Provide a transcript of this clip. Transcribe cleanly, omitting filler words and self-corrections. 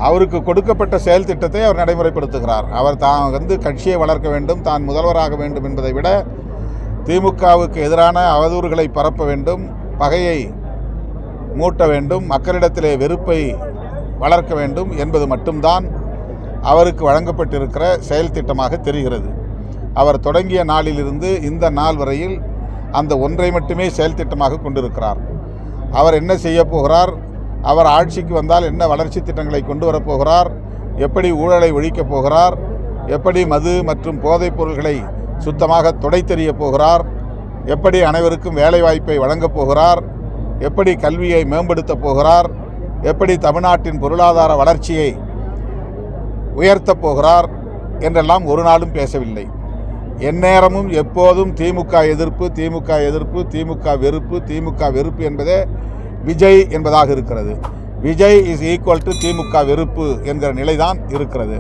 அவருக்கு கொடுக்கப்பட்ட செயல் திட்டத்தை அவர் நடைமுறைப்படுத்துகிறார். அவர் தான் கட்சியை வளர்க்க வேண்டும், தான் முதல்வராக வேண்டும் என்பதை விட திமுகவுக்கு எதிரான அவதூறுகளை பரப்ப வேண்டும், பகையை மூட்ட வேண்டும், மக்களிடத்திலே வெறுப்பை வளர்க்க வேண்டும் என்பது மட்டும்தான் அவருக்கு வழங்கப்பட்டிருக்கிற செயல் திட்டமாக தெரிகிறது. அவர் தொடங்கிய நாளிலிருந்து இந்த நாள் வரையில் அந்த ஒன்றை மட்டுமே செயல் திட்டமாக கொண்டிருக்கிறார். அவர் என்ன செய்ய போகிறார், அவர் ஆட்சிக்கு வந்தால் என்ன வளர்ச்சி திட்டங்களை கொண்டு வரப்போகிறார், எப்படி ஊழலை ஒழிக்கப் போகிறார், எப்படி மது மற்றும் போதைப் பொருள்களை சுத்தமாக துடைத்தெறிய போகிறார், எப்படி அனைவருக்கும் வேலைவாய்ப்பை வழங்கப் போகிறார், எப்படி கல்வியை மேம்படுத்தப் போகிறார், எப்படி தமிழ்நாட்டின் பொருளாதார வளர்ச்சியை உயர்த்தப் போகிறார் என்றெல்லாம் ஒரு நாளும் பேசவில்லை. எந்நேரமும் எப்போதும் திமுக எதிர்ப்பு, திமுக எதிர்ப்பு, திமுக வெறுப்பு, திமுக வெறுப்பு என்பதே விஜய் என்பதாக இருக்கிறது. விஜய் இஸ் ஈக்குவல் டு திமுக வெறுப்பு என்கிற நிலைதான் இருக்கிறது.